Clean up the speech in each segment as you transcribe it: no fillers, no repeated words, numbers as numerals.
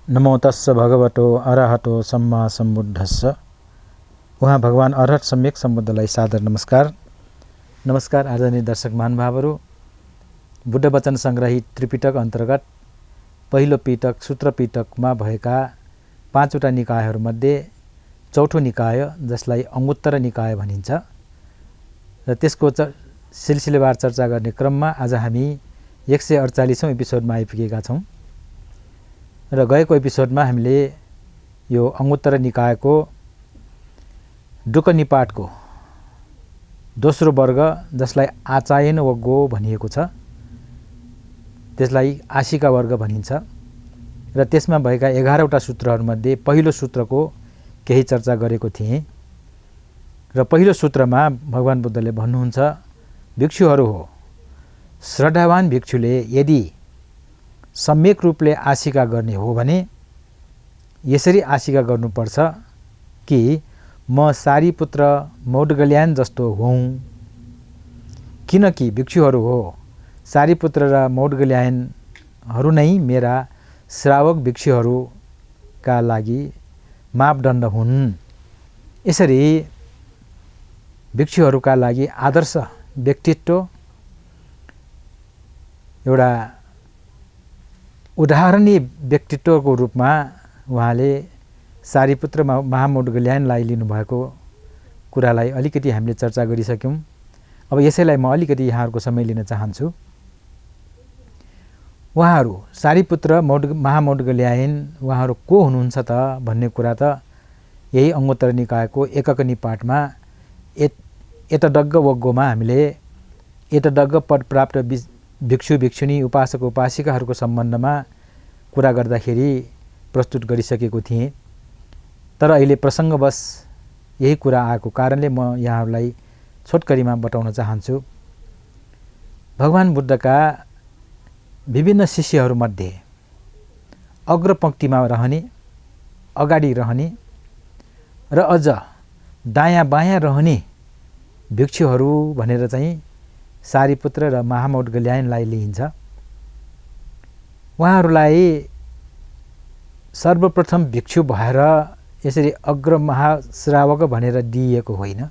नमो तस्स भगवतो अरहतो सम्मा सम्बुद्धस्स। उहाँ भगवान अरहत सम्यक सम्बुद्धलाई सादर नमस्कार। नमस्कार आदरणीय दर्शक महानुभावहरू, बुद्ध वचन सङ्ग्रही त्रिपिटक अन्तर्गत पहिलो पिटक सूत्र पिटकमा भएका 5वटा निकायहरूमध्ये चौथो निकाय जसलाई अंगुत्तर निकाय भनिन्छ र त्यसको सिलसिलेवार चर्चा गर्ने क्रममा आज हामी 148औं एपिसोडमा आइपुगेका छौँ र गएको एपिसोडमा हामीले यो अंगुत्तर निकायको डुक निपातको दोस्रो वर्ग जसलाई आचायन वग्गो भनिएको छ त्यसलाई आशिका वर्ग भनिन्छ र त्यसमा भएका 11वटा सूत्रहरूमध्ये पहिलो सूत्रको केही चर्चा गरेको थिएँ र पहिलो सूत्रमा भगवान बुद्धले भन्नुहुन्छ, भिक्षुहरू हो, श्रद्धावान भिक्षुले यदि सम्यक रूपले आशिका गर्ने हो भने यसरी आशिका गर्नुपर्छ कि म सारीपुत्र मौदगल्यायन जस्तो हुँ। किनकि भिक्षुहरू हो, सारीपुत्र र मौदगल्यायनहरू नै मेरा श्रावक भिक्षुहरूका लागि मापदण्ड हुन्। यसरी भिक्षुहरूका लागि आदर्श व्यक्तित्व एउटा उदाहरणीय व्यक्तित्वको रूपमा उहाँले सारीपुत्र महामौदगल्यायनलाई लिनुभएको कुरालाई अलिकति हामीले चर्चा गरिसक्यौँ। अब यसैलाई म अलिकति यहाँहरूको समय लिन चाहन्छु। उहाँहरू सारीपुत्र महामौदगल्यायन उहाँहरू को हुनुहुन्छ त भन्ने कुरा त यही अंगुत्तर निकायको एकक निपातमा एतडग्ग वग्गोमा हामीले एतडग्ग पद प्राप्त भिक्षु भिक्षुनी उपासक उपासिकाहरूको सम्बन्धमा कुरा गर्दाखेरि प्रस्तुत गरिसकेको थिएँ। तर अहिले प्रसङ्गवश यही कुरा आएको कारणले म यहाँहरूलाई छोटकरीमा बताउन चाहन्छु। भगवान बुद्धका विभिन्न शिष्यहरूमध्ये अग्रपङ्क्तिमा रहने, अगाडि रहने र अझ दायाँ बायाँ रहने भिक्षुहरू भनेर चाहिँ सारीपुत्र र महामौदगल्यायनलाई लिइन्छ। उहाँहरूलाई सर्वप्रथम भिक्षु भएर यसरी अग्र महाश्रावक भनेर दिइएको होइन।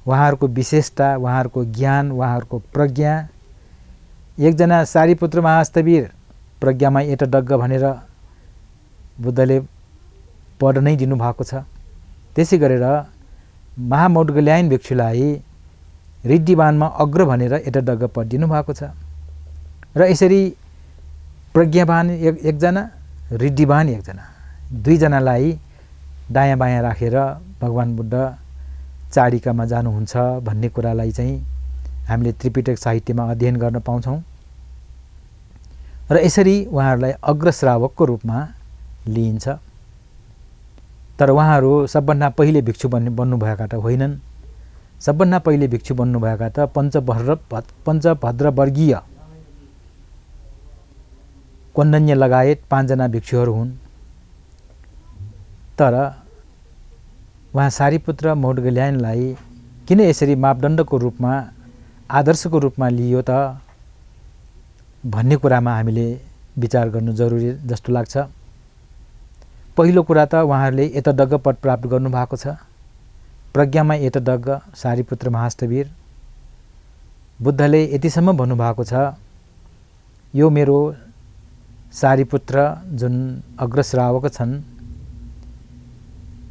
उहाँहरूको विशेषता, उहाँहरूको ज्ञान, उहाँहरूको प्रज्ञा, एकजना सारीपुत्र महास्तवीर प्रज्ञामा एतडग्ग भनेर बुद्धले पद नै दिनुभएको छ। त्यसै गरेर महामौदगल्यायन भिक्षुलाई रिद्धिवानमा अग्र भनेर एतडग्ग पद दिनुभएको छ र यसरी प्रज्ञावान एकजना, रिद्धिवान एकजना, दुईजनालाई दायाँ बायाँ राखेर भगवान बुद्ध चाडिकामा जानुहुन्छ भन्ने कुरालाई चाहिँ हामीले त्रिपिटक साहित्यमा अध्ययन गर्न पाउँछौँ र यसरी उहाँहरूलाई अग्रश्रावकको रूपमा लिइन्छ। तर उहाँहरू सबभन्दा पहिले भिक्षु बन्नुभएका त होइनन्। सबभन्दा पहिले भिक्षु बन्नुभएका त पञ्चभद्रवर्गीय कोण्डन्य लगायत 5 जना भिक्षुहरू हुन्। तर उहाँ सारीपुत्र मौदगल्यायनलाई किन यसरी मापदण्डको रूपमा, आदर्शको रूपमा लियो त भन्ने कुरामा हामीले विचार गर्नु जरुरी जस्तो लाग्छ। पहिलो कुरा त उहाँहरूले एतडग्ग पद प्राप्त गर्नुभएको छ। प्रज्ञामा एतडग्ग सारीपुत्र महास्तवीर। बुद्धले यतिसम्म भन्नुभएको छ, यो मेरो सारीपुत्र जुन अग्रश्रावक छन्,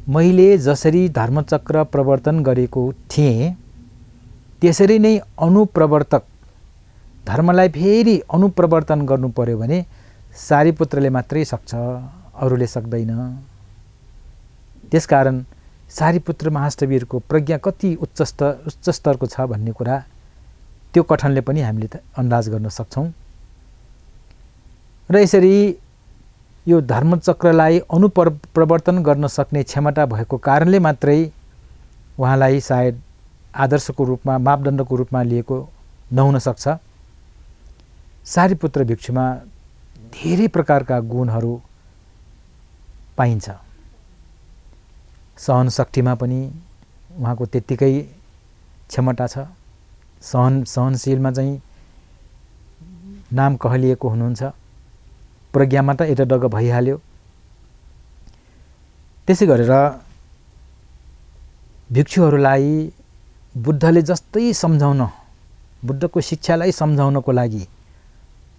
मैले जसरी धर्मचक्र प्रवर्तन गरेको थिएँ त्यसरी नै अनुप्रवर्तक, धर्मलाई फेरि अनुप्रवर्तन गर्नु पर्यो भने सारीपुत्रले मात्रै सक्छ, अरूले सक्दैन। त्यसकारण सारीपुत्र महास्तवीरको प्रज्ञा कति उच्च स्तरको छ भन्ने कुरा त्यो कथनले पनि हामीले अन्दाज गर्न सक्छौँ। र यसरी यो धर्मचक्रलाई अनुप्रवर्तन गर्न सक्ने क्षमता भएको कारणले मात्रै उहाँलाई सायद आदर्शको रूपमा, मापदण्डको रूपमा लिएको नहुन सक्छ। सारीपुत्र भिक्षुमा धेरै प्रकारका गुणहरू पाइन्छ। सहन शक्तिमा पनि उहाँको त्यत्तिकै क्षमता छ। सहनशीलमा चाहिँ नाम कहलिएको हुनुहुन्छ। प्रज्ञामा त एतडग्ग भइहाल्यो, त्यसै गरेर भिक्षुहरूलाई बुद्धले जस्तै सम्झाउन, बुद्धको शिक्षालाई सम्झाउनको लागि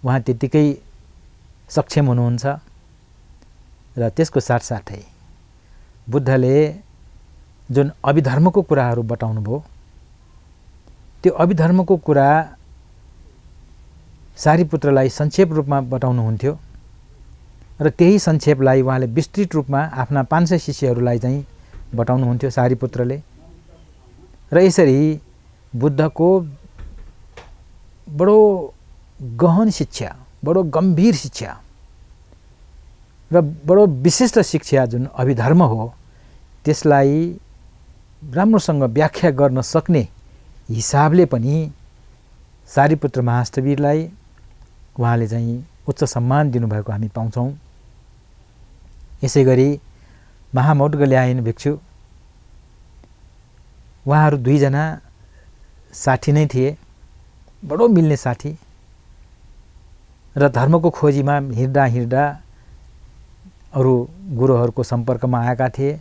उहाँ त्यतिकै सक्षम हुनुहुन्छ। र त्यसको साथसाथै बुद्धले जुन अभिधर्मको कुराहरू बताउनु भयो, त्यो अभिधर्मको कुरा सारीपुत्रलाई संक्षेप रूपमा बताउनुहुन्थ्यो र त्यही संक्षेपलाई उहाँले विस्तृत रूपमा आफ्ना 500 शिष्यहरूलाई चाहिँ बताउनुहुन्थ्यो सारीपुत्रले। र यसरी बुद्धको बडो गहन शिक्षा, बडो गम्भीर शिक्षा र बडो विशिष्ट शिक्षा जुन अभिधर्म हो, त्यसलाई राम्रोसँग व्याख्या गर्न सक्ने हिसाबले पनि सारीपुत्र महास्थवीरलाई उहाँले चाहिँ उच्च सम्मान दिनुभएको हामी पाउँछौँ। यसै गरी महामौदगल्यायन भिक्षु, उहाँहरू 2 जना साथी नै थिए, बडो मिल्ने साथी र धर्मको खोजीमा हिँड्दा हिँड्दा अरू गुरुहरूको सम्पर्कमा आएका थिए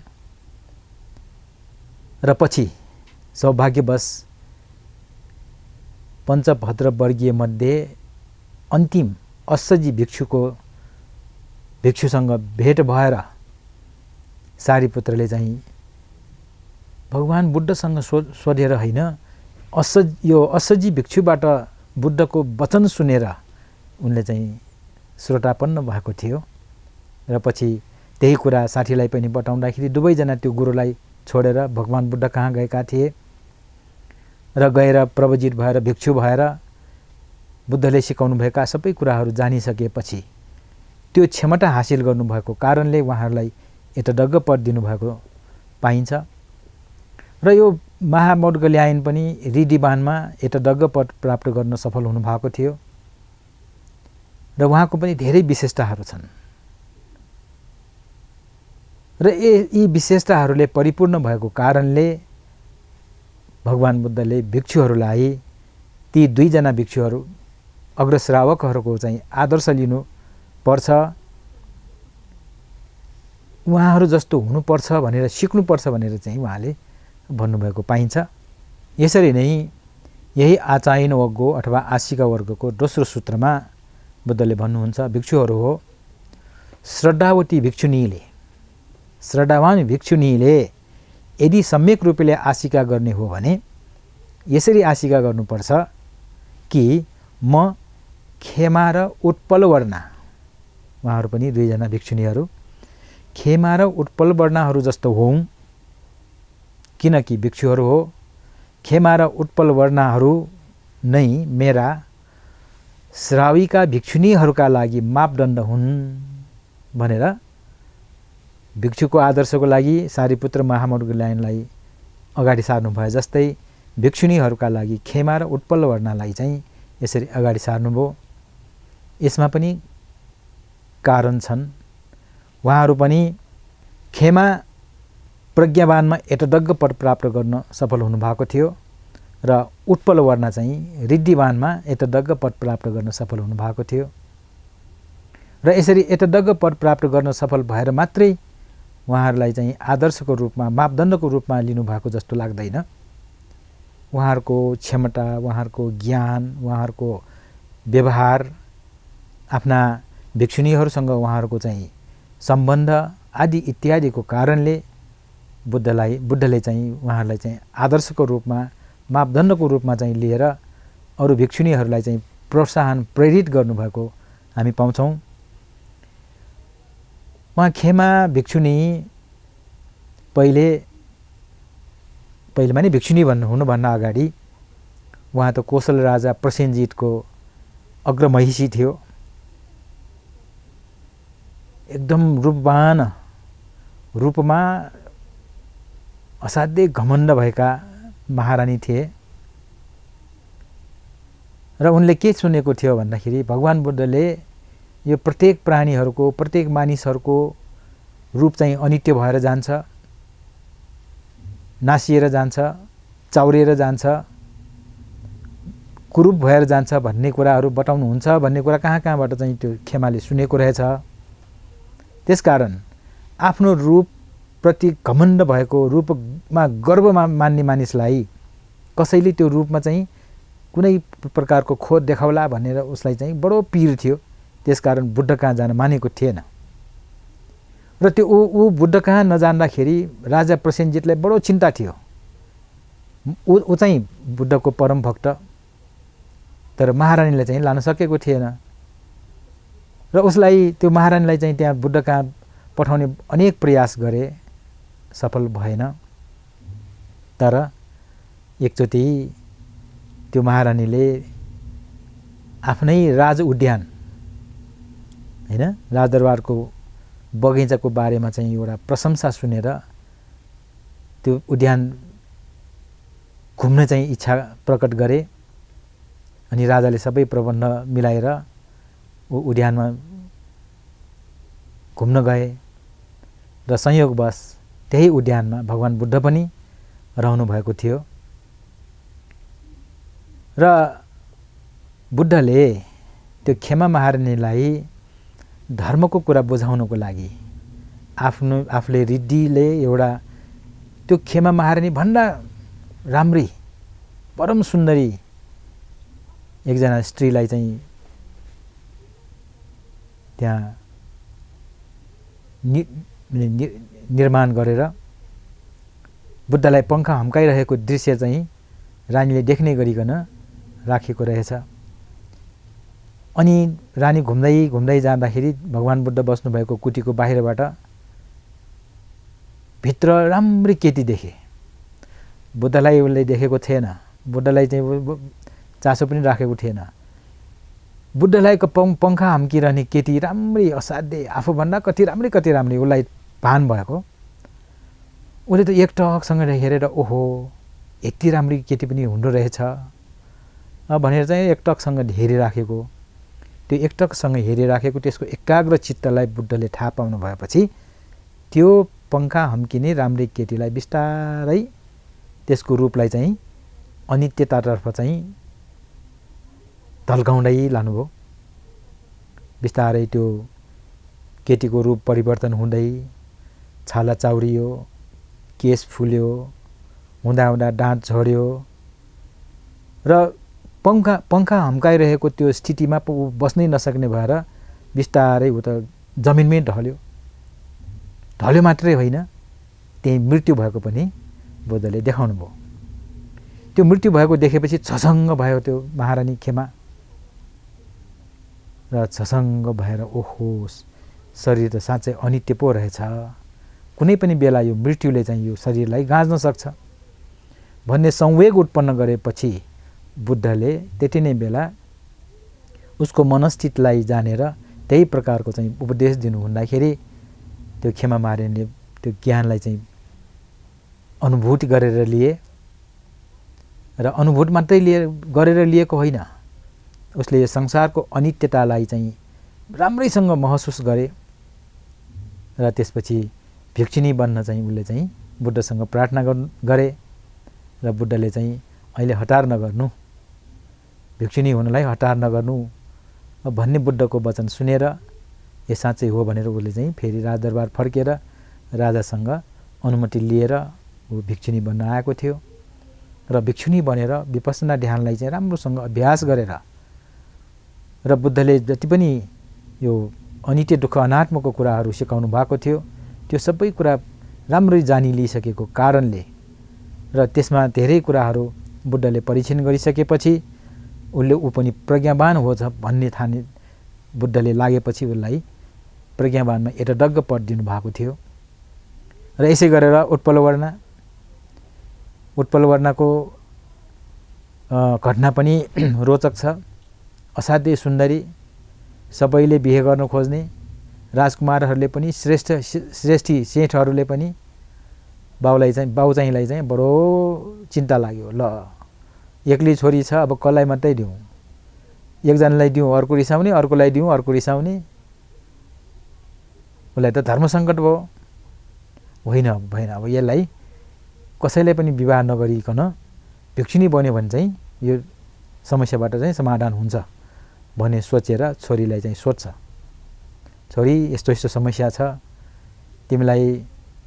र पछि सौभाग्यवश पञ्चभद्र वर्गीय मध्ये अन्तिम अश्वजी भिक्षुसँग भेट भएर सारीपुत्रले चाहिँ भगवान बुद्धसँग सोधेर होइन, यो अश्वजी भिक्षुबाट बुद्धको वचन सुनेर उनले चाहिँ श्रोतापन्न भएको थियो। र पछि त्यही कुरा साथीलाई पनि बताउँदाखेरि दुवैजना त्यो गुरुलाई छोडेर भगवान बुद्ध कहाँ गएका थिए र गएर प्रवजित भएर भिक्षु भएर बुद्धले सिकाउनुभएका सबै कुराहरू जानिसकेपछि त्यो क्षमता हासिल गर्नुभएको कारणले उहाँहरूलाई एतडग्ग पद दिनुभएको पाइन्छ। र यो महामौदगल्यायन पनि रिडिवानमा एतडग्ग पद प्राप्त गर्न सफल हुनुभएको थियो र उहाँको पनि धेरै विशेषताहरू छन् र यी विशेषताहरूले परिपूर्ण भएको कारणले भगवान बुद्धले भिक्षुहरूलाई, ती 2 जना भिक्षुहरू अग्रश्रावकहरूको चाहिँ आदर्श लिनु पर्छ, उहाँहरू जस्तो हुनुपर्छ भनेर, सिक्नुपर्छ भनेर चाहिँ उहाँले भन्नुभएको पाइन्छ। यसरी नै यही आचायन वर्ग अथवा आशिका वर्गको दोस्रो सूत्रमा बुद्धले भन्नुहुन्छ, भिक्षुहरू हो श्रद्धावती भिक्षुनीले, श्रद्धावान भिक्षुनीले यदि सम्यक रूपले आशिका गर्ने हो भने यसरी आशिका गर्नुपर्छ कि म खेमा र उत्पल वर्णा, उहाँहरू पनि 2 जना भिक्षुनीहरू खेमा र उत्पल वर्णाहरू जस्तो हौँ, किनकि भिक्षुहरू हो, खेमा र उत्पल वर्णाहरू नै मेरा श्राविका भिक्षुनीहरूका लागि मापदण्ड हुन् भनेर भिक्षुको आदर्शको लागि सारीपुत्र महामौदगल्यायनलाई अगाडि सार्नु भए जस्तै भिक्षुनीहरूका लागि खेमा र उत्पल वर्णलाई चाहिँ यसरी अगाडि सार्नुभयो। यसमा पनि कारण छन्। उहाँहरू पनि खेमा प्रज्ञावानमा एतडग्ग पद प्राप्त गर्न सफल हुनुभएको थियो र उत्पल वर्ण चाहिँ रिद्धिवानमा एतडग्ग पद प्राप्त गर्न सफल हुनुभएको थियो र यसरी एतडग्ग पद प्राप्त गर्न सफल भएर मात्रै उहाँहरूलाई चाहिँ आदर्शको रूपमा, मापदण्डको रूपमा लिनुभएको जस्तो लाग्दैन। उहाँहरूको क्षमता, उहाँहरूको ज्ञान, उहाँहरूको व्यवहार, आफ्ना भिक्षुनीहरूसँग उहाँहरूको चाहिँ सम्बन्ध आदि इत्यादिको कारणले बुद्धले चाहिँ उहाँहरूलाई चाहिँ आदर्शको रूपमा, मापदण्डको रूपमा चाहिँ लिएर अरू भिक्षुनीहरूलाई चाहिँ प्रोत्साहन, प्रेरित गर्नुभएको हामी पाउँछौँ। उहाँ खेमा भिक्षुनी पहिले माने भिक्षुनी हुनुभन्दा अगाडि उहाँ त कोशल राजा प्रसेनजितको अग्रमहिषी थियो। एकदम रूपवान, रूपमा असाध्यै घमण्ड भएका महारानी थिए र उनले के सुनेको थियो भन्दाखेरि भगवान बुद्धले यो प्रत्येक प्राणीहरूको, प्रत्येक मानिसहरूको रूप चाहिँ अनित्य भएर जान्छ, नासिएर जान्छ, चाउरिएर जान्छ, कुरूप भएर जान्छ भन्ने कुराहरू बताउनुहुन्छ भन्ने कुरा कहाँबाट चाहिँ त्यो खेमाले सुनेको रहेछ। त्यसकारण आफ्नो रूप प्रति घमण्ड भएको, रूपमा गर्व मान्ने मानिसलाई कसैले त्यो रूपमा चाहिँ कुनै प्रकारको खोट देखाउला भनेर उसलाई चाहिँ बडो पीर थियो। त्यसकारण बुद्ध कहाँ जान मानेको थिएन। र त्यो ऊ बुद्ध कहाँ नजान्दाखेरि राजा प्रसेनजितलाई बडो चिन्ता थियो। ऊ चाहिँ बुद्धको परम भक्त, तर महारानीलाई चाहिँ लान सकेको थिएन। र उसलाई त्यो महारानीलाई चाहिँ त्यहाँ बुद्ध कहाँ पठाउने अनेक प्रयास गरे, सफल भएन। तर एकचोटि त्यो महारानीले आफ्नै राज उद्यान हैन, राजदरबारको बगैँचाको बारेमा चाहिँ एउटा प्रशंसा सुनेर त्यो उद्यान घुम्न चाहिँ इच्छा प्रकट गरे। अनि राजाले सबै प्रबन्ध मिलाएर ऊ उद्यानमा घुम्न गए र संयोगवश त्यही उद्यानमा भगवान बुद्ध पनि रहनु भएको थियो। र बुद्धले त्यो खेमा महारानीलाई धर्मको कुरा बुझाउनको लागि आफूले रिद्धिले एउटा त्यो खेमा महारानी भन्दा राम्री परम सुन्दरी एकजना स्त्रीलाई चाहिँ त्यहाँ निर्माण गरेर बुद्धलाई पङ्खा हम्काइरहेको दृश्य चाहिँ रानीले देख्ने गरिकन राखेको रहेछ। अनि रानी घुम्दै घुम्दै जाँदाखेरि भगवान बुद्ध बस्नुभएको कुटीको बाहिरबाट भित्र राम्री केटी देखे। बुद्धलाई उसले देखेको थिएन, बुद्धलाई चाहिँ चासो पनि राखेको थिएन। बुद्धलाई पङ्खा हम्किरहने केटी राम्री असाध्यै आफूभन्दा कति राम्री उसलाई भान भएको। उसले त एकटकसँग हेरेर ओहो यति राम्री केटी पनि हुँदो रहेछ भनेर चाहिँ एकटकसँग हेरिराखेको। त्यो एकटकसँग हेरिराखेको त्यसको एकाग्र चित्तलाई बुद्धले थाहा पाउनु भएपछि त्यो पङ्खा हम्किने राम्री केटीलाई बिस्तारै त्यसको रूपलाई चाहिँ अनित्यतातर्फ चाहिँ ढल्काउँदै लानुभयो। बिस्तारै त्यो केटीको रूप परिवर्तन हुँदै छाला चाउरियो, केश फुल्यो, हुँदा हुँदा दाँत झर्यो र पङ्खा हम्काइरहेको त्यो स्थितिमा ऊ बस्नै नसक्ने भएर बिस्तारै ऊ त जमिनमै ढल्यो मात्रै होइन, त्यही मृत्यु भएको पनि बुद्धले देखाउनु भयो। त्यो मृत्यु भएको देखेपछि छसङ्ग भयो त्यो महारानी खेमा र छसङ्ग भएर ओहो शरीर त साँच्चै अनित्य पो रहेछ, कुनै पनि बेला यो मृत्युले चाहिँ यो शरीरलाई गाँच्न सक्छ भन्ने संवेग उत्पन्न गरेपछि बुद्धले त्यति नै बेला उसको मनस्थितिलाई जानेर त्यही प्रकारको चाहिँ उपदेश दिनु हुँदाखेरि त्यो खेमा महारानीले त्यो ज्ञानलाई चाहिँ अनुभूति गरेर लिए। र अनुभूति मात्रै गरेर लिएको होइन, उसले यो संसारको अनित्यतालाई चाहिँ राम्रैसँग महसुस गरे। र त्यसपछि भिक्षुनी बन्न चाहिँ उसले चाहिँ बुद्धसँग प्रार्थना गरे र बुद्धले चाहिँ अहिले हतार नगर्नु, भिक्षुनी हुनलाई हतार नगर्नु भन्ने बुद्धको वचन सुनेर यो साँच्चै हो भनेर उसले चाहिँ फेरि राजदरबार फर्केर राजासँग अनुमति लिएर ऊ भिक्षुनी बन्न आएको थियो। र भिक्षुनी बनेर विपश्यना ध्यानलाई चाहिँ राम्रोसँग अभ्यास गरेर र बुद्धले जति पनि यो अनित्य दुःख अनात्मको कुराहरू सिकाउनु भएको थियो त्यो सबै कुरा राम्ररी जानी लिइसकेको कारणले र त्यसमा धेरै कुराहरू बुद्धले परीक्षण गरिसकेपछि उसले ऊ पनि प्रज्ञावान होछ भन्ने ठाने बुद्धले लागेपछि उसलाई प्रज्ञावानमा एटडग्ग पद दिनु भएको थियो। र यसै गरेर उत्पलवर्णको घटना पनि रोचक छ। असाध्यै सुन्दरी, सबैले बिहे गर्न खोज्ने राजकुमारहरूले पनि श्रेष्ठी सेठहरूले पनि बाउ चाहिँलाई चाहिँ बडो चिन्ता लाग्यो। ल एक्लै छोरी छ, अब कसलाई मात्रै दिउँ, एकजनालाई दिउँ अर्को रिसाउने, अर्कोलाई दिउँ अर्को रिसाउने, उसलाई त धर्म सङ्कट भयो। होइन अब यसलाई कसैलाई पनि विवाह नगरिकन भिक्षुनी बन्यो भने चाहिँ यो समस्याबाट चाहिँ समाधान हुन्छ भन्ने सोचेर छोरीलाई चाहिँ सोध्छ, छोरी यस्तो समस्या छ, तिमीलाई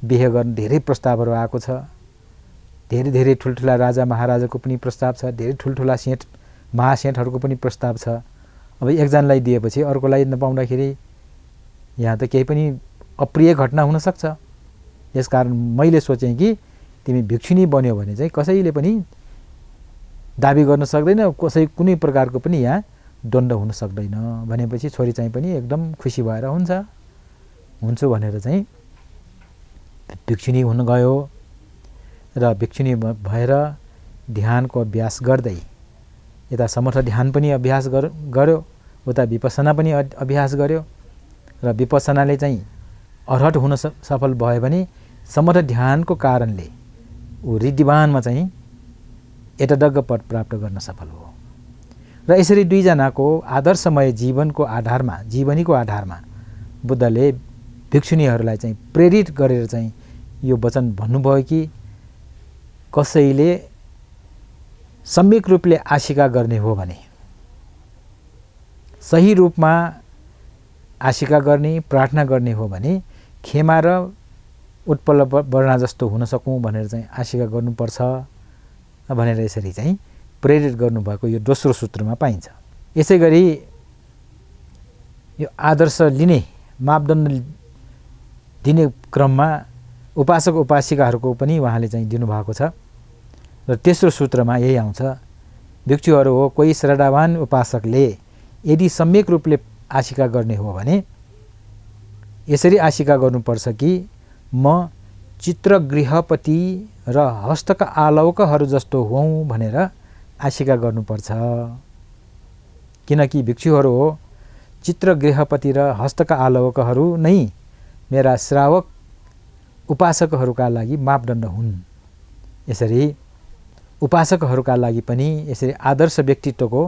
बिहे गर्न धेरै प्रस्तावहरू आएको छ। धेरै धेरै ठुल्ठुला राजा महाराजाको पनि प्रस्ताव छ, धेरै ठुल्ठुला सेठ महासेठहरूको पनि प्रस्ताव छ। अब एकजनालाई दिएपछि अर्कोलाई नपाउँदाखेरि यहाँ त केही पनि अप्रिय घटना हुनसक्छ। यसकारण मैले सोचेँ कि तिमी भिक्षुनी बन्यो भने चाहिँ कसैले पनि दाबी गर्न सक्दैन, कुनै प्रकारको पनि यहाँ दण्ड हुन सक्दैन। भनेपछि छोरी चाहिँ पनि एकदम खुसी भएर हुन्छु भनेर चाहिँ भिक्षुनी हुन गयो र भिक्षुनी भएर ध्यानको अभ्यास गर्दै यता समर्थ ध्यान पनि अभ्यास गर्यो, उता विपස්සना पनि अभ्यास गर्यो र विपස්සनाले चाहिँ अर्हत हुन सफल भयो भने समर्थ ध्यानको कारणले ऊ ऋद्धिवानमा चाहिँ एतडग्ग पद प्राप्त गर्न सफल हो। र यसरी दुईजनाको आदर्शमय जीवनीको आधारमा बुद्धले भिक्षुनीहरूलाई चाहिँ प्रेरित गरेर चाहिँ यो वचन भन्नुभयो कि कसैले सम्यक रूपले आशिका गर्ने हो भने, सही रूपमा आशिका गर्ने प्रार्थना गर्ने हो भने खेमा र उत्पल वर्णा जस्तो हुन सकौँ भनेर चाहिँ आशिका गर्नुपर्छ भनेर यसरी चाहिँ प्रेरित गर्नुभएको यो दोस्रो सूत्रमा पाइन्छ। यसै गरी यो आदर्श लिने मापदण्ड दिने क्रममा उपासक उपासिकाहरूको पनि उहाँले चाहिँ दिनुभएको छ र तेस्रो सूत्रमा यही आउँछ, भिक्षुहरू हो कोही श्रद्धावान उपासकले यदि सम्यक रूपले आशिका गर्ने हो भने यसरी आशिका गर्नुपर्छ कि म चित्रगृहपति र हस्तका आलौकहरू जस्तो हुँ भनेर आशिका गर्नुपर्छ। किनकि भिक्षुहरू हो चित्रगृहपति र हस्तका आलौकहरू नै मेरा श्रावक उपासकहरूका लागि मापदण्ड हुन्। यसरी उपासकहरूका लागि पनि यसरी आदर्श व्यक्तित्वको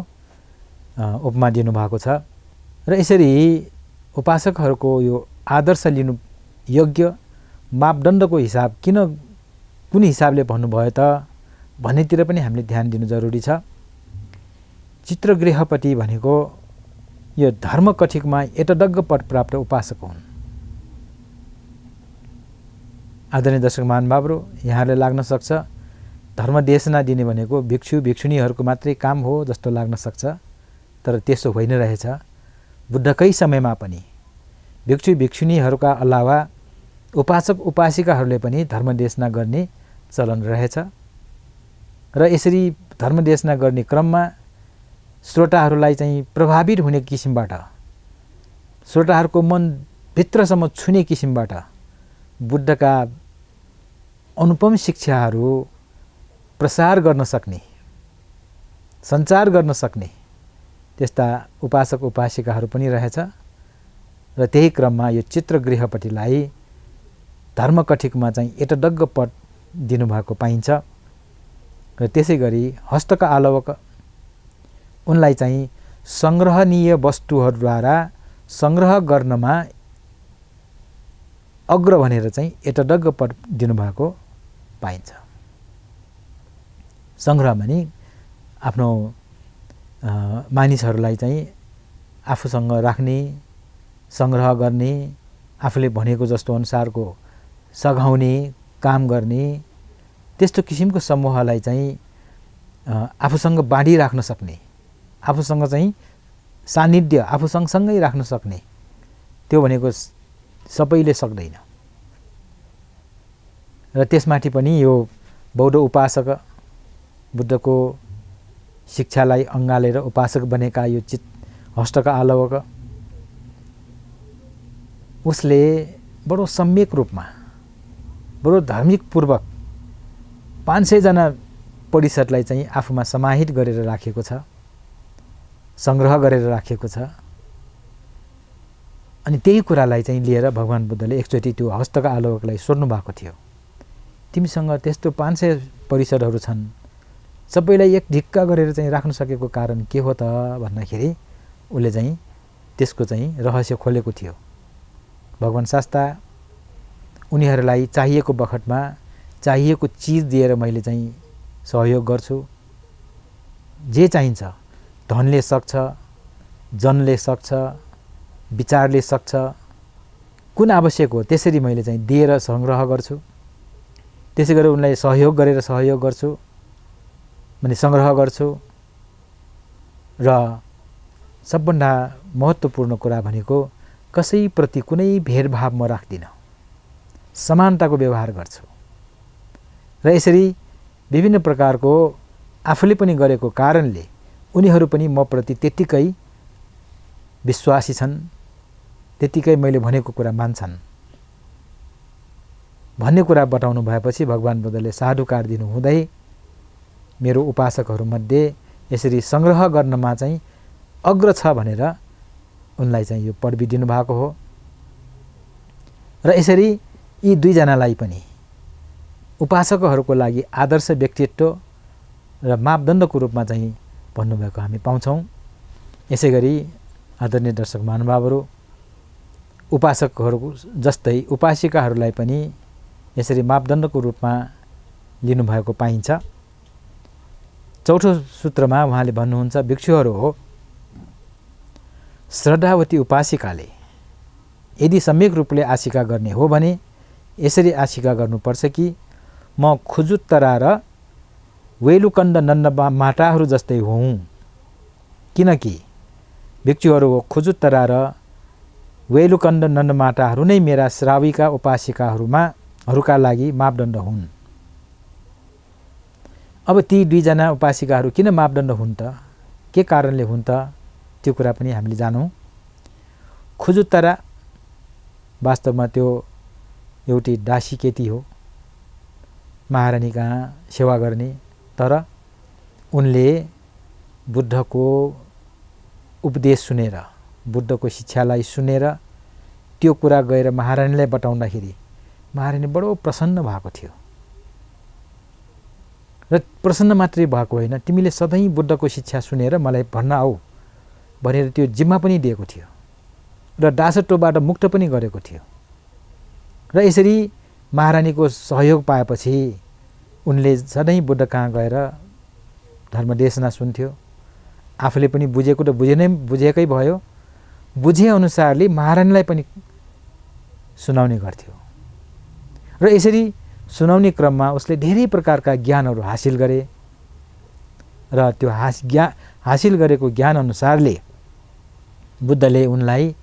उपमा दिनुभएको छ र यसरी उपासकहरूको यो आदर्श लिनु योग्य मापदण्डको हिसाब कुन हिसाबले भन्नुभयो त भन्नेतिर पनि हामीले ध्यान दिनु जरुरी छ। चित्रगृहपति भनेको यो धर्म कठिकमा एतडग्ग पद प्राप्त उपासक हुन्। आदरणीय दर्शक महानुभावहरू, यहाँले लाग्न सक्छ धर्म देशना दिने भनेको भिक्षु भिक्षुणीहरूको मात्रै काम हो जस्तो लाग्न सक्छ, तर त्यसो होइन रहेछ। बुद्धकै समयमा पनि भिक्षु भिक्षुणीहरूका अलावा उपासक उपासिकाहरूले पनि धर्म देशना गर्ने चलन रहेछ र यसरी धर्म देशना गर्ने क्रममा श्रोताहरूलाई चाहिँ प्रभावित हुने किसिमबाट, श्रोताहरूको मन भित्रसम्म छुने किसिमबाट बुद्धका अनुपम शिक्षाहरू प्रसार गर्न सक्ने, सञ्चार गर्न सक्ने त्यस्ता उपासक उपासिकाहरू पनि रहेछ र त्यही क्रममा यो चित्रगृहपतिलाई धर्म कठिकमा चाहिँ एतडग्ग पद दिनुभएको पाइन्छ र त्यसै गरी हस्तका आलवक उनलाई चाहिँ सङ्ग्रहनीय वस्तुहरूद्वारा सङ्ग्रह गर्नमा अग्र भनेर चाहिँ एतडग्ग पद दिनुभएको पाइन्छ। सङ्ग्रह भने आफ्नो मानिसहरूलाई चाहिँ आफूसँग राख्ने, सङ्ग्रह गर्ने, आफूले भनेको जस्तो अनुसारको सघाउने काम गर्ने त्यस्तो किसिमको समूहलाई चाहिँ आफूसँग बाँडिराख्न सक्ने, आफूसँग चाहिँ सान्निध्य आफू सँगसँगै राख्न सक्ने, त्यो भनेको सबैले सक्दैन। र त्यसमाथि पनि यो बौद्ध उपासक बुद्धको शिक्षालाई अँगालेर उपासक बनेका यो हस्तका आलवक उसले बडो सम्यक रूपमा, बडो धार्मिकपूर्वक 500 जना परिषदलाई चाहिँ आफूमा समाहित गरेर राखेको छ, सङ्ग्रह गरेर राखेको छ। अनि त्यही कुरालाई चाहिँ लिएर भगवान बुद्धले एकचोटि त्यो हस्तका आलवकलाई सोध्नु भएको थियो, तिमीसँग त्यस्तो 500 परिषदहरू छन्, सबैलाई एक ढिक्का गरेर चाहिँ राख्न सकेको कारण के हो त भन्दाखेरि उसले चाहिँ त्यसको चाहिँ रहस्य खोलेको थियो। भगवान शास्ता उनीहरूलाई चाहिएको बखतमा चाहिएको चिज दिएर मैले चाहिँ सहयोग गर्छु। जे चाहिन्छ, धनले सक्छ, जनले सक्छ, विचारले सक्छ, कुन आवश्यक हो त्यसरी मैले चाहिँ दिएर संग्रह गर्छु। त्यसै गरी उनलाई सहयोग गरेर सहयोग गर्छु भने सङ्ग्रह गर्छु। र सबभन्दा महत्त्वपूर्ण कुरा भनेको कसैप्रति कुनै भेदभाव म राख्दिनँ, समानताको व्यवहार गर्छु। र यसरी विभिन्न प्रकारको आफूले पनि गरेको कारणले उनीहरू पनि म प्रति त्यत्तिकै विश्वासी छन्, त्यत्तिकै मैले भनेको कुरा मान्छन् भन्ने कुरा बताउनु भएपछि भगवान बुद्धले साधुकार दिनु हुँदै मेरो उपासकहरूमध्ये यसरी सङ्ग्रह गर्नमा चाहिँ अग्र छ भनेर उनलाई चाहिँ यो पदवी दिनुभएको हो। र यसरी यी दुईजनालाई पनि उपासकहरूको लागि आदर्श व्यक्तित्व र मापदण्डको रूपमा चाहिँ भन्नुभएको हामी पाउँछौँ। यसै गरी आदरणीय दर्शक महानुभावहरू, उपासकहरू जस्तै उपासिकाहरूलाई पनि यसरी मापदण्डको रूपमा लिनुभएको पाइन्छ। चौथो सूत्रमा उहाँले भन्नुहुन्छ, भिक्षुहरू हो श्रद्धावती उपासिकाले यदि सम्यक रूपले आशिका गर्ने हो भने यसरी आशिका गर्नुपर्छ कि म खुजुत्तरा र वेलुकण्ड नन्द माटाहरू जस्तै हुँ। किनकि भिक्षुहरू हो खुजुत्तरा र वेलुकण्ड नन्द माटाहरू नै मेरा श्राविका उपासिकाहरूका लागि मापदण्ड हुन्। अब ती दुईजना उपासिकाहरू किन मापदण्ड हुन् त, के कारणले हुन् त, त्यो कुरा पनि हामीले जानौँ। खुजुत्तरा वास्तवमा त्यो एउटी दासी केटी हो, महारानी कहाँ सेवा गर्ने। तर उनले बुद्धको उपदेश सुनेर, बुद्धको शिक्षालाई सुनेर त्यो कुरा गएर महारानीलाई बताउँदाखेरि महारानी बडो प्रसन्न भएको थियो। र प्रसन्न मात्रै भएको होइन, तिमीले सधैँ बुद्धको शिक्षा सुनेर मलाई भन्न आऊ भनेर त्यो जिम्मा पनि दिएको थियो र दासत्वबाट मुक्त पनि गरेको थियो। र यसरी महारानीको सहयोग पाएपछि उनले सधैँ बुद्ध कहाँ गएर धर्मदेशना सुन्थ्यो। आफूले पनि बुझेको त बुझेकै भयो, बुझेअनुसारले महारानीलाई पनि सुनाउने गर्थ्यो। र यसरी सुनाउने क्रममा उसले धेरै प्रकारका ज्ञानहरू हासिल गरे र त्यो हासिल गरेको ज्ञान अनुसारले बुद्धले उनलाई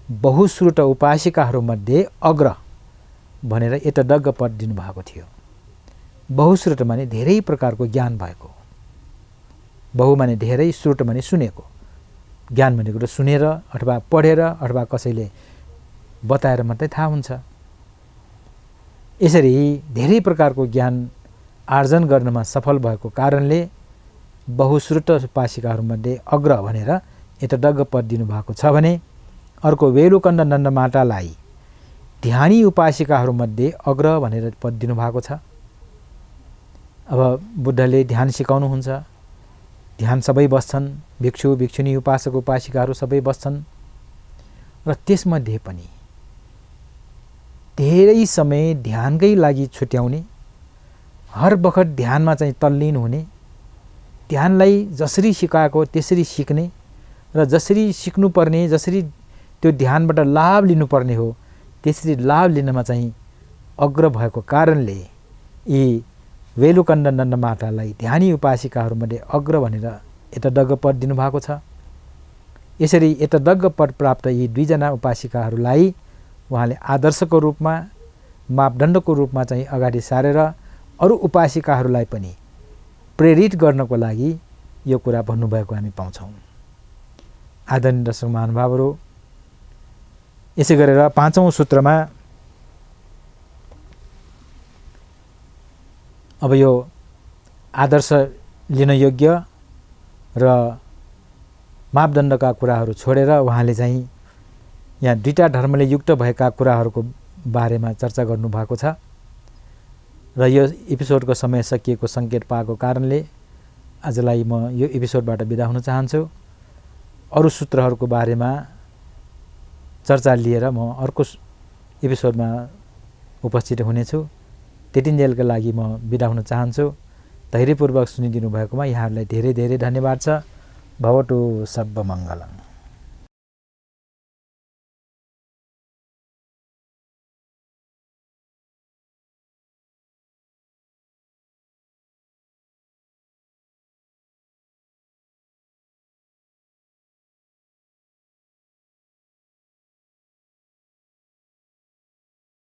बहुश्रुत उपासिकाहरूमध्ये अग्र भनेर एतडग्ग पद दिनुभएको थियो। बहुश्रुत माने धेरै प्रकारको ज्ञान भएको, बहु माने धेरै, श्रुत माने सुनेको। ज्ञान भनेको त सुनेर अथवा पढेर अथवा कसैले बताएर मात्रै थाहा हुन्छ। यसरी धेरै प्रकारको ज्ञान आर्जन गर्नमा सफल भएको कारणले बहुश्रुत उपासिकाहरूमध्ये अग्र भनेर एतडग्ग पद दिनुभएको छ भने अर्को वेलुकण्ड नन्द माटालाई ध्यानी उपासिकाहरूमध्ये अग्र भनेर पद दिनुभएको छ। अब बुद्धले ध्यान सिकाउनुहुन्छ, ध्यान सबै बस्छन्, भिक्षु भिक्षुनी उपासक उपासिकाहरू सबै बस्छन्। र त्यसमध्ये पनि धेरै समय ध्यानकै लागि छुट्याउने, हर बखत ध्यानमा चाहिँ तल्लीन हुने, ध्यानलाई जसरी सिकाएको त्यसरी सिक्ने र जसरी सिक्नुपर्ने, जसरी त्यो ध्यानबाट लाभ लिनुपर्ने हो त्यसरी लाभ लिनमा चाहिँ अग्र भएको कारणले यी वेलुकण्ड नन्द माटालाई ध्यानी उपासिकाहरूमध्ये अग्र भनेर एतडग्ग पद दिनुभएको छ। यसरी एतडग्ग पद प्राप्त यी दुईजना उपासिकाहरूलाई उहाँले आदर्शको रूपमा, मापदण्डको रूपमा चाहिँ अगाडि सारेर अरू उपासिकाहरूलाई पनि प्रेरित गर्नको लागि यो कुरा भन्नुभएको हामी पाउँछौँ। आदरणीय दर्शक महानुभावहरू, यसै गरेर पाँचौं सूत्रमा अब यो आदर्श लिन योग्य र मापदण्डका कुराहरू छोडेर उहाँले चाहिँ यहाँ दुईटा धर्मले युक्त भएका कुराहरूको बारेमा चर्चा गर्नुभएको छ। र यो एपिसोडको समय सकिएको सङ्केत पाएको कारणले आजलाई म यो एपिसोडबाट बिदा हुन चाहन्छु। अरू सूत्रहरूको बारेमा चर्चा लिएर म अर्को एपिसोडमा उपस्थित हुनेछु। त्यतिन्जेलका लागि म बिदा हुन चाहन्छु। धैर्यपूर्वक सुनिदिनु भएकोमा यहाँहरूलाई धेरै धेरै धन्यवाद छ। भवतु सर्वमङ्गलम्।